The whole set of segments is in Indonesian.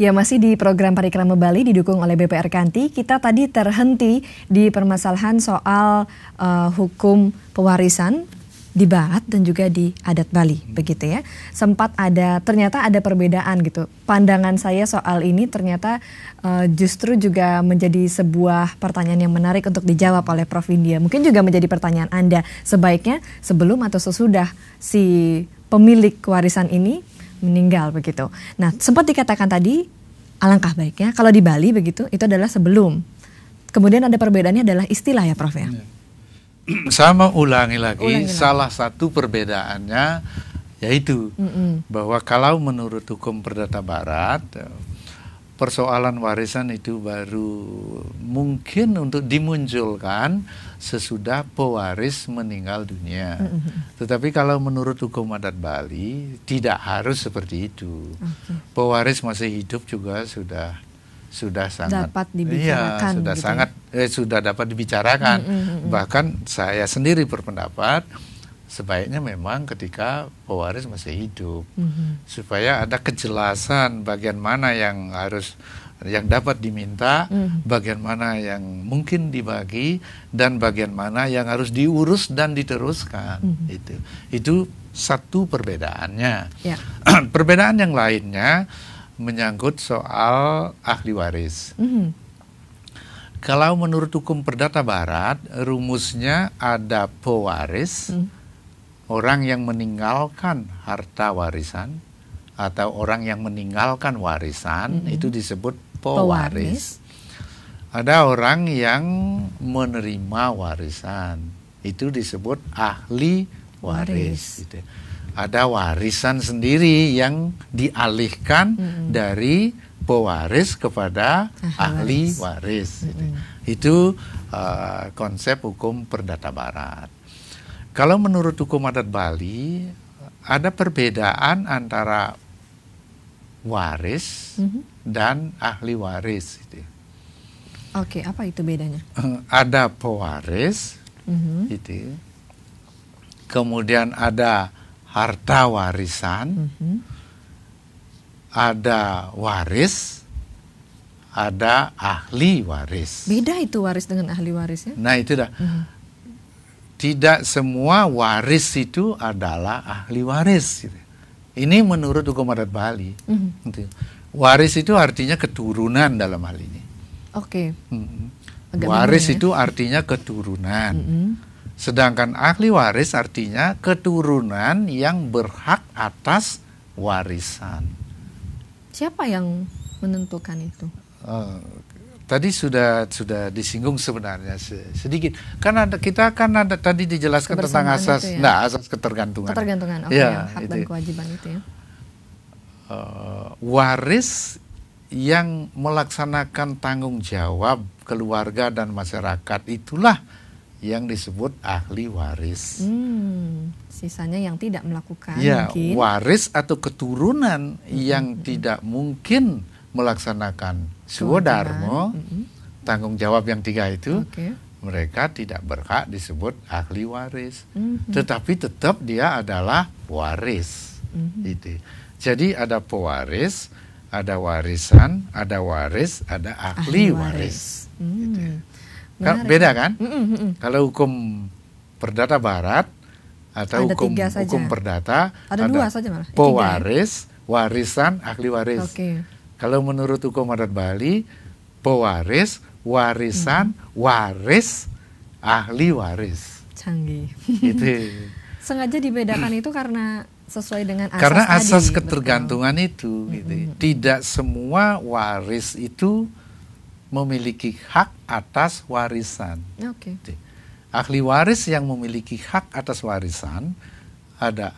Ya, masih di program Parikrama Bali didukung oleh BPR Kanti. Kita tadi terhenti di permasalahan soal hukum pewarisan di Barat dan juga di adat Bali, begitu ya. Ternyata ada perbedaan gitu. Pandangan saya soal ini ternyata justru juga menjadi sebuah pertanyaan yang menarik untuk dijawab oleh Prof. India. Mungkin juga menjadi pertanyaan Anda, sebaiknya sebelum atau sesudah si pemilik warisan ini meninggal, begitu. Nah, sempat dikatakan tadi, alangkah baiknya kalau di Bali begitu, itu adalah sebelum. Kemudian ada perbedaannya adalah istilah ya, Prof ya. Sama ulangi lagi. Salah satu perbedaannya yaitu bahwa kalau menurut hukum perdata Barat, persoalan warisan itu baru mungkin untuk dimunculkan sesudah pewaris meninggal dunia. Tetapi kalau menurut hukum adat Bali tidak harus seperti itu. Pewaris masih hidup juga sudah sangat dapat dibicarakan. Sudah dapat dibicarakan. Bahkan saya sendiri berpendapat sebaiknya memang ketika pewaris masih hidup, supaya ada kejelasan bagian mana yang dapat diminta, bagian mana yang mungkin dibagi, dan bagian mana yang harus diurus dan diteruskan. Itu satu perbedaannya. Ya. Perbedaan yang lainnya menyangkut soal ahli waris. Kalau menurut hukum perdata Barat, rumusnya ada pewaris, orang yang meninggalkan harta warisan, atau orang yang meninggalkan warisan, itu disebut pewaris. Ada orang yang menerima warisan, itu disebut ahli waris. Gitu. Ada warisan sendiri yang dialihkan dari pewaris kepada ahli waris. Itu konsep hukum perdata Barat. Kalau menurut hukum adat Bali, ada perbedaan antara waris dan ahli waris. Oke, apa itu bedanya? Ada pewaris, kemudian ada harta warisan, ada waris, ada ahli waris. Beda itu waris dengan ahli waris ya? Nah itu dah. Tidak semua waris itu adalah ahli waris. Ini menurut hukum adat Bali. Waris itu artinya keturunan dalam hal ini. Oke. Waris itu artinya keturunan. Sedangkan ahli waris artinya keturunan yang berhak atas warisan. Siapa yang menentukan itu? Tadi sudah disinggung sebenarnya sedikit. Kita kan ada tadi dijelaskan tentang asas, asas ketergantungan. Ketergantungan, hak dan kewajiban itu ya. Waris yang melaksanakan tanggung jawab keluarga dan masyarakat itulah yang disebut ahli waris. Sisanya yang tidak melakukan mungkin. Waris atau keturunan yang tidak mungkin melaksanakan suodharma, tanggung jawab yang 3 itu, mereka tidak berhak disebut ahli waris. Tetapi tetap dia adalah waris. Jadi ada pewaris, ada warisan, ada waris, ada ahli waris. Beda kan? Kalau hukum perdata Barat atau hukum perdata ada 2 saja malah. Pewaris, warisan, ahli waris. Kalau menurut hukum adat Bali, pewaris, warisan, waris, ahli waris. Canggih. Itu. Sengaja dibedakan itu karena sesuai dengan asas karena asas tadi, ketergantungan itu. Tidak semua waris itu memiliki hak atas warisan. Ahli waris yang memiliki hak atas warisan, ada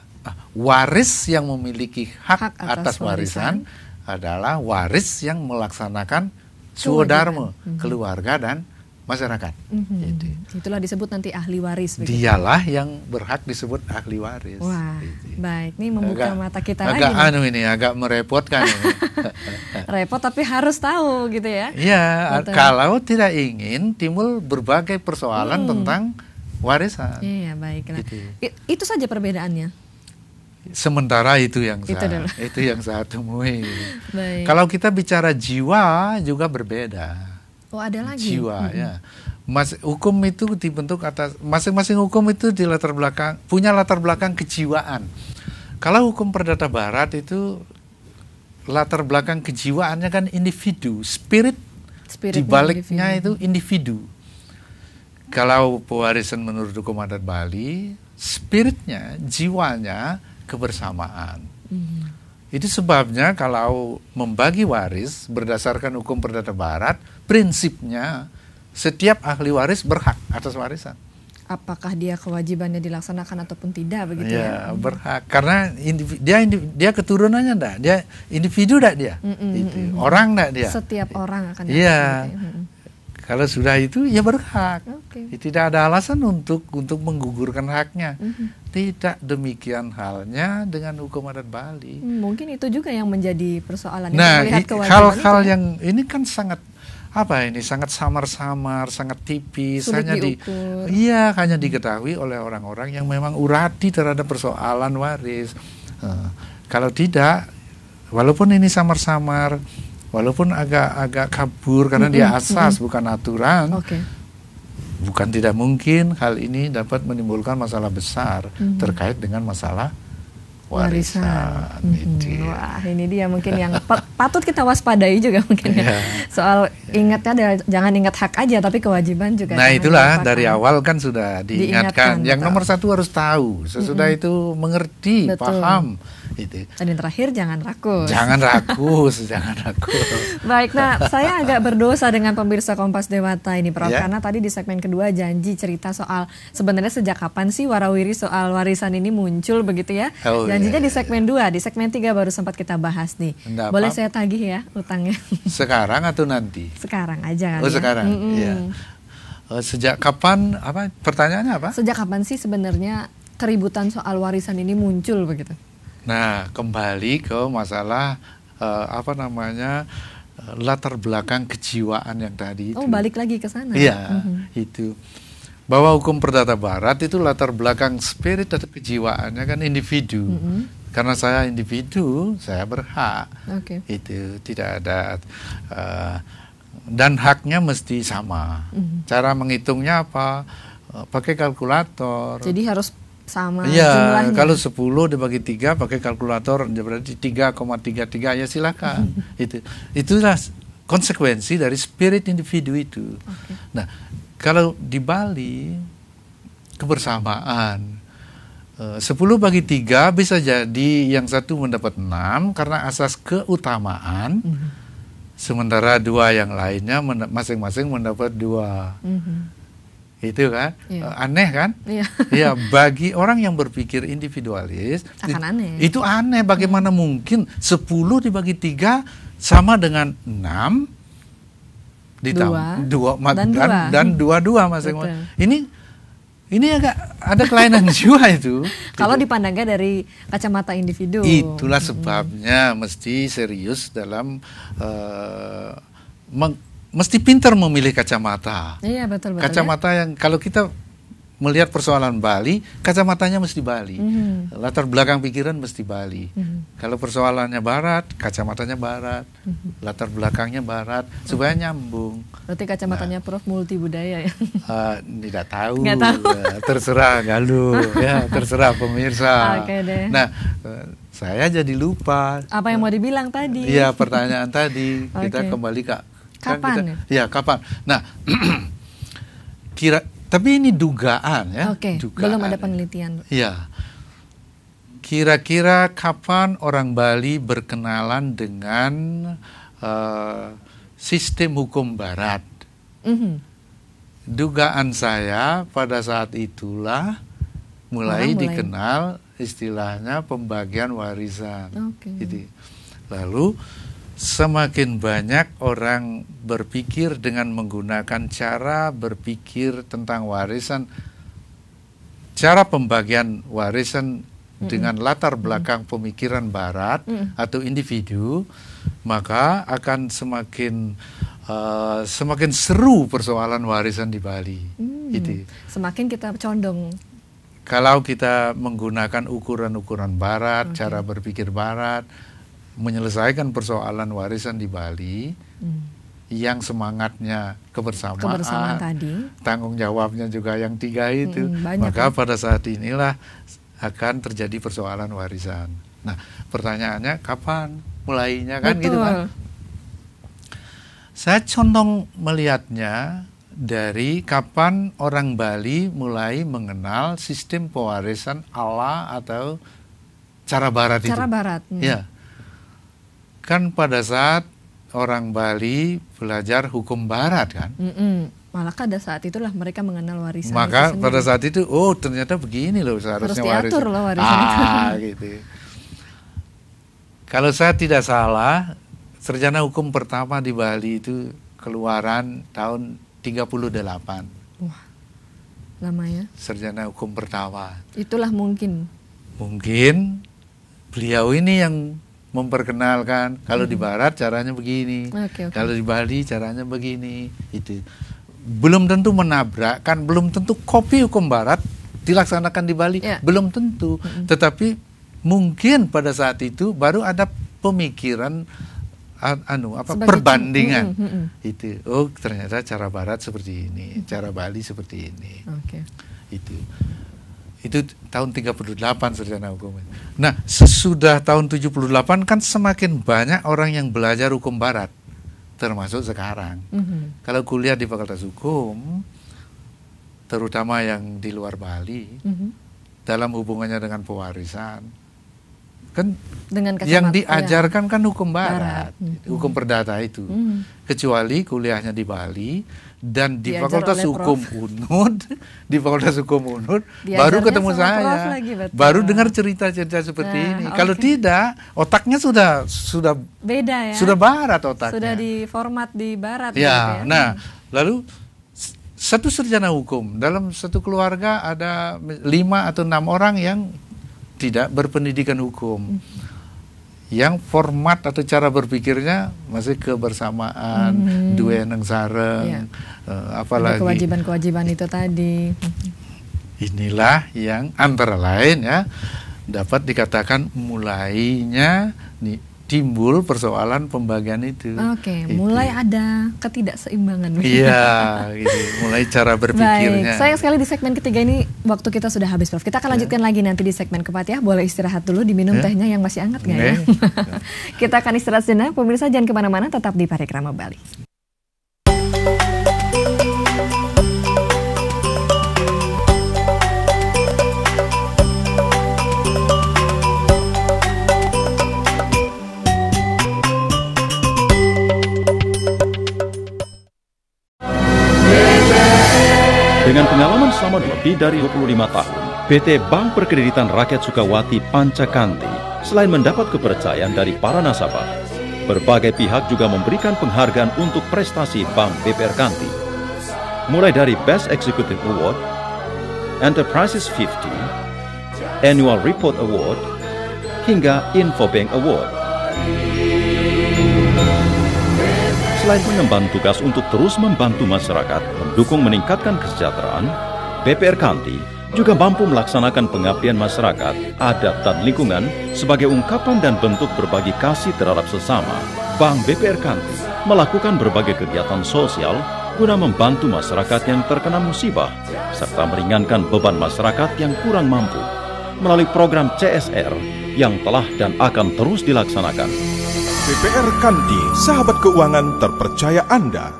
waris yang memiliki hak atas warisan adalah waris yang melaksanakan suodharma, keluarga dan masyarakat. Itulah disebut nanti ahli waris. Dialah yang berhak disebut ahli waris. Wah, baik. Ini membuka mata kita agak lagi. Agak merepotkan. Repot tapi harus tahu gitu ya. Iya, kalau tidak ingin timbul berbagai persoalan tentang warisan. Iya, baiklah. Itu saja perbedaannya. Sementara itu yang saya temui. Baik. Kalau kita bicara jiwa juga berbeda. Oh, ada lagi. Jiwa ya. Hukum itu dibentuk atas masing-masing hukum itu punya latar belakang kejiwaan. Kalau hukum perdata barat itu latar belakang kejiwaannya kan individu, spirit di baliknya itu individu. Kalau pewarisan menurut hukum adat Bali, spiritnya, jiwanya kebersamaan. Itu sebabnya kalau membagi waris berdasarkan hukum perdata barat, prinsipnya setiap ahli waris berhak atas warisan. Apakah dia kewajibannya dilaksanakan ataupun tidak begitu ya? Berhak karena dia keturunannya enggak, dia individu enggak dia. Orang enggak dia. Setiap orang akan Kalau sudah itu ya berhak. Tidak ada alasan untuk menggugurkan haknya. Tidak demikian halnya dengan hukum adat Bali. Mungkin itu juga yang menjadi persoalan. Nah, hal-hal yang ini kan sangat sangat samar-samar, sangat tipis, hanya diketahui oleh orang-orang yang memang urati terhadap persoalan waris. Kalau tidak, walaupun ini samar-samar, walaupun agak kabur karena dia asas bukan aturan, bukan tidak mungkin hal ini dapat menimbulkan masalah besar terkait dengan masalah warisan. Wah, ini dia mungkin yang patut kita waspadai juga mungkin ya. Soal ingatnya jangan ingat hak aja tapi kewajiban juga. Nah, itulah dari awal kan sudah diingatkan. Yang nomor satu harus tahu, sesudah itu mengerti, paham. Itu. Dan yang terakhir jangan rakus. Jangan rakus. Baik, nah saya agak berdosa dengan pemirsa Kompas Dewata ini Prof, karena tadi di segmen kedua janji cerita soal sebenarnya sejak kapan sih warawiri soal warisan ini muncul begitu ya. Janjinya di segmen 2, di segmen 3 baru sempat kita bahas nih. Boleh saya tagih ya utangnya? Sekarang atau nanti? Sekarang aja. Sekarang. Iya. Sejak kapan? Pertanyaannya apa? Sejak kapan sih sebenarnya keributan soal warisan ini muncul begitu? Nah, kembali ke masalah latar belakang kejiwaan yang tadi itu. Oh, balik lagi ke sana. Iya, itu. Bahwa hukum perdata barat itu latar belakang spirit atau kejiwaannya kan individu. Karena saya individu, saya berhak. Itu tidak ada dan haknya mesti sama. Cara menghitungnya apa? Pakai kalkulator. Jadi harus sama jumlahnya. Kalau 10 dibagi 3 pakai kalkulator berarti 3,33 ya silakan. Itulah konsekuensi dari spirit individu itu. Nah, kalau di Bali kebersamaan 10 bagi 3 bisa jadi yang satu mendapat 6 karena asas keutamaan. Sementara 2 yang lainnya masing-masing mendapat 2. Itu kan aneh kan? Ya, bagi orang yang berpikir individualis akan aneh. Itu aneh, bagaimana mungkin 10 dibagi 3 sama dengan 6 dan 2 masing-masing. Ini agak ada kelainan jiwa itu. Kalau dipandangnya dari kacamata individu. Itulah sebabnya mesti serius dalam mesti pintar memilih kacamata. Iya, betul. Kacamata yang kalau kita melihat persoalan Bali, kacamatanya mesti Bali. Latar belakang pikiran mesti Bali. Kalau persoalannya Barat, kacamatanya Barat. Latar belakangnya Barat, supaya nyambung. Berarti kacamatanya Prof multi budaya ya? Tidak tahu. Terserah Galuh, ya, terserah pemirsa. Oke deh. Nah, saya jadi lupa. Apa yang mau dibilang tadi? Iya, pertanyaan tadi. Kita kembali ke kapan? Kapan? Nah, tapi ini dugaan ya. Dugaan. Belum ada penelitian. Iya. Kira-kira kapan orang Bali berkenalan dengan sistem hukum Barat? Dugaan saya pada saat itulah mulai dikenal istilahnya pembagian warisan. Gitu. Lalu semakin banyak orang berpikir dengan menggunakan cara berpikir tentang warisan, cara pembagian warisan dengan latar belakang pemikiran Barat atau individu, maka akan semakin seru persoalan warisan di Bali. Semakin kita condong kalau kita menggunakan ukuran-ukuran barat, cara berpikir barat, menyelesaikan persoalan warisan di Bali, yang semangatnya kebersamaan tadi, tanggung jawabnya juga yang 3 itu, ya? maka pada saat inilah akan terjadi persoalan warisan. Nah, pertanyaannya kapan mulainya, kan? Betul. Gitu kan? Saya condong melihatnya dari kapan orang Bali mulai mengenal sistem pewarisan ala atau cara barat itu. Cara barat. Ya. Kan pada saat orang Bali belajar hukum barat kan. Malah pada saat itulah mereka mengenal warisan. Maka pada saat itu, oh ternyata begini loh seharusnya warisan. Harus diatur loh warisan itu. Gitu. Kalau saya tidak salah, sarjana hukum pertama di Bali itu keluaran tahun 38. Wah, lama ya. Sarjana hukum pertama. Itulah mungkin beliau ini yang memperkenalkan kalau di Barat caranya begini, kalau di Bali caranya begini. Itu belum tentu menabrak, kan belum tentu kopi hukum Barat dilaksanakan di Bali, belum tentu. Tetapi mungkin pada saat itu baru ada pemikiran perbandingan. Itu, oh ternyata cara Barat seperti ini, cara Bali seperti ini. Itu tahun 38 sarjana hukum. Nah, sesudah tahun 78 kan semakin banyak orang yang belajar hukum Barat, termasuk sekarang. Kalau kuliah di Fakultas Hukum, terutama yang di luar Bali, dalam hubungannya dengan pewarisan, kan dengan yang diajarkan kan hukum barat. Hukum perdata itu. Kecuali kuliahnya di Bali dan di Fakultas Hukum UNUD, baru ketemu saya, baru dengar cerita-cerita seperti ini. Kalau tidak, otaknya sudah beda ya. Sudah barat otaknya. Sudah diformat di barat. Ya, nah, lalu satu sarjana hukum dalam satu keluarga ada 5 atau 6 orang yang tidak berpendidikan hukum, yang format atau cara berpikirnya masih kebersamaan, dua neng sareng, apalagi kewajiban-kewajiban itu tadi. Inilah yang antara lain ya dapat dikatakan mulainya timbul persoalan pembagian itu. Mulai ada ketidakseimbangan. Iya, gitu. Mulai cara berpikirnya. Baik, sayang sekali di segmen ketiga ini waktu kita sudah habis, Prof. Kita akan lanjutkan lagi nanti di segmen keempat ya. Boleh istirahat dulu, diminum tehnya yang masih hangat nggak ya? Kita akan istirahat sejenak. Pemirsa jangan kemana-mana, tetap di Parikrama Bali. Dengan pengalaman selama lebih dari 25 tahun, PT Bank Perkreditan Rakyat Sukawati Pancakanti selain mendapat kepercayaan dari para nasabah, berbagai pihak juga memberikan penghargaan untuk prestasi Bank BPR Kanti. Mulai dari Best Executive Award, Enterprises 50, Annual Report Award, hingga Infobank Award. Selain mengemban tugas untuk terus membantu masyarakat mendukung meningkatkan kesejahteraan, BPR Kanti juga mampu melaksanakan pengabdian masyarakat, adat dan lingkungan sebagai ungkapan dan bentuk berbagi kasih terhadap sesama. Bank BPR Kanti melakukan berbagai kegiatan sosial guna membantu masyarakat yang terkena musibah serta meringankan beban masyarakat yang kurang mampu melalui program CSR yang telah dan akan terus dilaksanakan. BPR Kanti, sahabat keuangan terpercaya Anda.